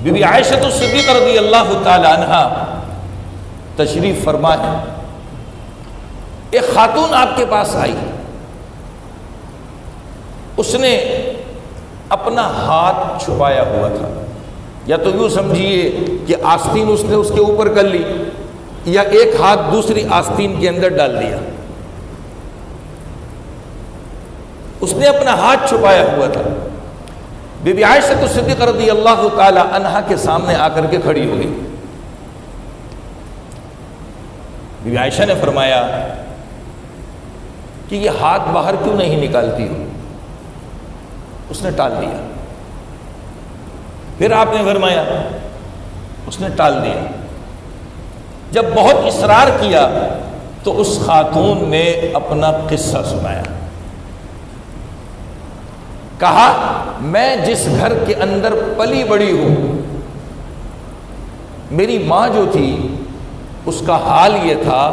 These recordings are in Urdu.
بی بی عائشہ صدیقہ رضی اللہ تعالی عنہا تشریف فرما ہے، ایک خاتون آپ کے پاس آئی، اس نے اپنا ہاتھ چھپایا ہوا تھا، یا تو یوں سمجھیے کہ آستین اس نے اس کے اوپر کر لی، یا ایک ہاتھ دوسری آستین کے اندر ڈال دیا، اس نے اپنا ہاتھ چھپایا ہوا تھا۔ بی بی عائشہ صدیقہ رضی اللہ تعالی عنہا کے سامنے آ کر کے کھڑی ہو گئی۔ بی بی عائشہ نے فرمایا کہ یہ ہاتھ باہر کیوں نہیں نکالتی ہو؟ اس نے ٹال دیا۔ پھر آپ نے فرمایا، اس نے ٹال دیا۔ جب بہت اصرار کیا تو اس خاتون نے اپنا قصہ سنایا، کہا میں جس گھر کے اندر پلی بڑی ہوں، میری ماں جو تھی اس کا حال یہ تھا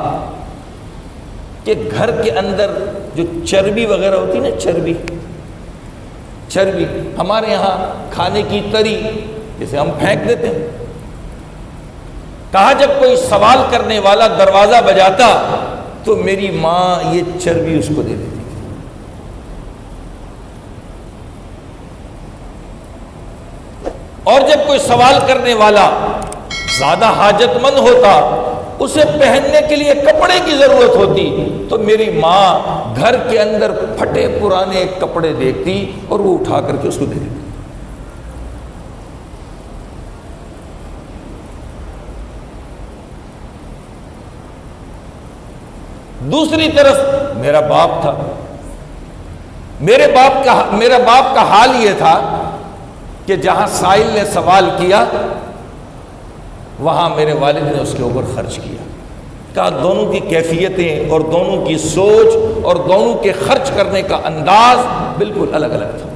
کہ گھر کے اندر جو چربی وغیرہ ہوتی نا، چربی ہمارے یہاں کھانے کی تری جسے ہم پھینک دیتے ہیں، کہا جب کوئی سوال کرنے والا دروازہ بجاتا تو میری ماں یہ چربی اس کو دے دیتی تھی، اور جب کوئی سوال کرنے والا زیادہ حاجت مند ہوتا، اسے پہننے کے لیے کپڑے کی ضرورت ہوتی، تو میری ماں گھر کے اندر پھٹے پرانے کپڑے دیکھتی اور وہ اٹھا کر کے اس کو دے دیتی۔ دوسری طرف میرا باپ تھا، میرا باپ کا حال یہ تھا کہ جہاں سائل نے سوال کیا وہاں میرے والد نے اس کے اوپر خرچ کیا۔ کہا دونوں کی کیفیتیں اور دونوں کی سوچ اور دونوں کے خرچ کرنے کا انداز بالکل الگ الگ تھا۔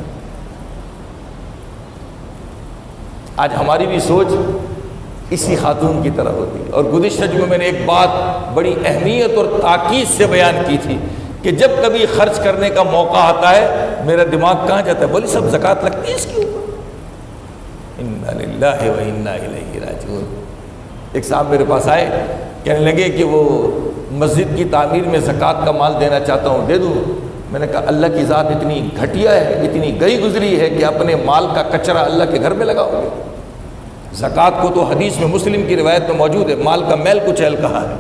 آج ہماری بھی سوچ اسی خاتون کی طرح ہوتی ہے، اور گزشتہ جمعے میں نے ایک بات بڑی اہمیت اور تاکید سے بیان کی تھی کہ جب کبھی خرچ کرنے کا موقع آتا ہے میرا دماغ کہاں جاتا ہے؟ بولی سب زکوٰۃ لگتی ہے اس کے اوپر۔ انا للہ و انا الیہ راجعون۔ ایک صاحب میرے پاس آئے، کہنے لگے کہ وہ مسجد کی تعمیر میں زکوٰۃ کا مال دینا چاہتا ہوں، دے دوں؟ میں نے کہا اللہ کی ذات اتنی گھٹیا ہے، اتنی گئی گزری ہے کہ اپنے مال کا کچرا اللہ کے گھر میں لگاؤ گے؟ زکوٰۃ کو تو حدیث میں مسلم کی روایت میں موجود ہے، مال کا میل کچیل کہا ہے،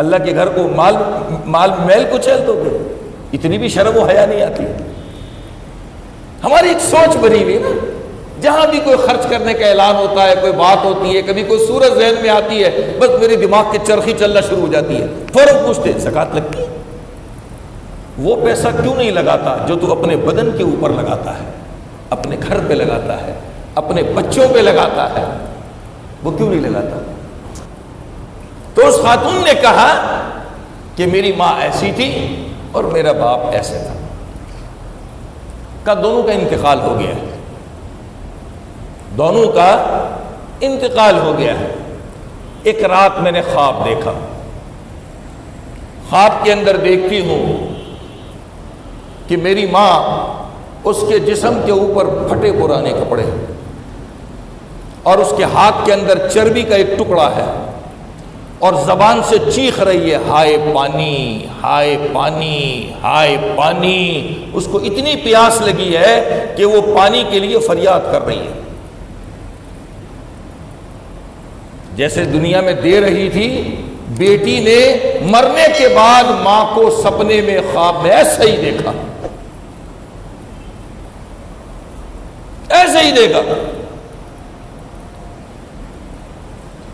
اللہ کے گھر کو مال میل کچیل دو گے؟ اتنی بھی شرم و حیا نہیں آتی؟ ہماری ایک سوچ بنی ہوئی نا، جہاں بھی کوئی خرچ کرنے کا اعلان ہوتا ہے، کوئی بات ہوتی ہے، کبھی کوئی صورت ذہن میں آتی ہے، بس میرے دماغ کی چرخی چلنا شروع ہو جاتی ہے، فوراً پوچھتے زکوٰۃ لگتی ہے؟ وہ پیسہ کیوں نہیں لگاتا جو تو اپنے بدن کے اوپر لگاتا ہے، اپنے گھر پہ لگاتا ہے، اپنے بچوں پہ لگاتا ہے؟ وہ کیوں نہیں لگاتا؟ تو اس خاتون نے کہا کہ میری ماں ایسی تھی اور میرا باپ ایسے تھا۔ کا دونوں کا انتقال ہو گیا ہے، دونوں کا انتقال ہو گیا ہے۔ ایک رات میں نے خواب دیکھا، خواب کے اندر دیکھتی ہوں کہ میری ماں، اس کے جسم کے اوپر پھٹے پرانے کپڑے اور اس کے ہاتھ کے اندر چربی کا ایک ٹکڑا ہے، اور زبان سے چیخ رہی ہے ہائے پانی، ہائے پانی، ہائے پانی۔ اس کو اتنی پیاس لگی ہے کہ وہ پانی کے لیے فریاد کر رہی ہے، جیسے دنیا میں دے رہی تھی۔ بیٹی نے مرنے کے بعد ماں کو سپنے میں، خواب میں ایسے ہی دیکھا، ایسے ہی دیکھا۔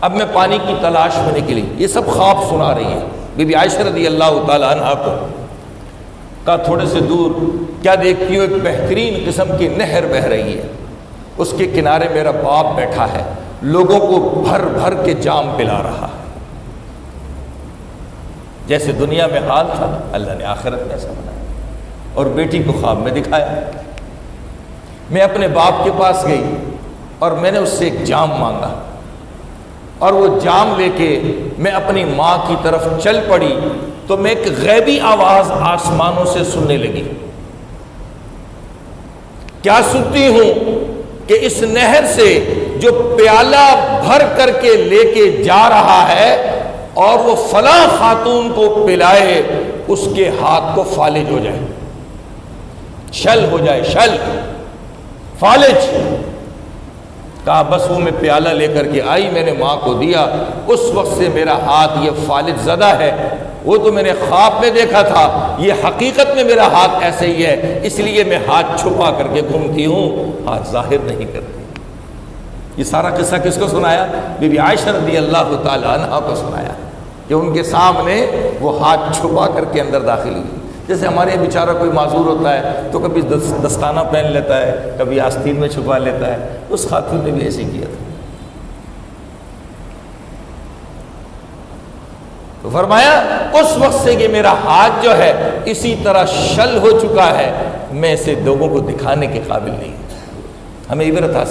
اب میں پانی کی تلاش میں نکلی، یہ سب خواب سنا رہی ہے بی بی عائشہ رضی اللہ تعالی عنہا کو۔ کا تھوڑے سے دور کیا دیکھتی ہو؟ ایک بہترین قسم کی نہر بہہ رہی ہے، اس کے کنارے میرا باپ بیٹھا ہے، لوگوں کو بھر بھر کے جام پلا رہا ہے۔ جیسے دنیا میں حال تھا اللہ نے آخرت میں ایسا بنایا، اور بیٹی کو خواب میں دکھایا۔ میں اپنے باپ کے پاس گئی اور میں نے اس سے ایک جام مانگا، اور وہ جام لے کے میں اپنی ماں کی طرف چل پڑی تو میں ایک غیبی آواز آسمانوں سے سننے لگی۔ کیا سنتی ہوں کہ اس نہر سے جو پیالہ بھر کر کے لے کے جا رہا ہے اور وہ فلاں خاتون کو پلائے، اس کے ہاتھ کو فالج ہو جائے، شل ہو جائے، شل فالج۔ کہا بس وہ میں پیالہ لے کر کے آئی، میں نے ماں کو دیا، اس وقت سے میرا ہاتھ یہ فالج زدہ ہے۔ وہ تو میں نے خواب میں دیکھا تھا، یہ حقیقت میں میرا ہاتھ ایسے ہی ہے، اس لیے میں ہاتھ چھپا کر کے گھومتی ہوں، ہاتھ ظاہر نہیں کرتی۔ یہ سارا قصہ کس کو سنایا؟ بی بی عائشہ رضی اللہ تعالی عنہا کو سنایا، کہ ان کے سامنے وہ ہاتھ چھپا کر کے اندر داخل ہوئی۔ جیسے ہمارے بیچارہ کوئی معذور ہوتا ہے تو کبھی دستانہ پہن لیتا ہے، کبھی آستین میں چھپا لیتا ہے، اس خاتون نے بھی ایسے کیا تھا۔ تو فرمایا اس وقت سے کہ میرا ہاتھ جو ہے اسی طرح شل ہو چکا ہے، میں اسے لوگوں کو دکھانے کے قابل نہیں۔ ہمیں عبرت حاصل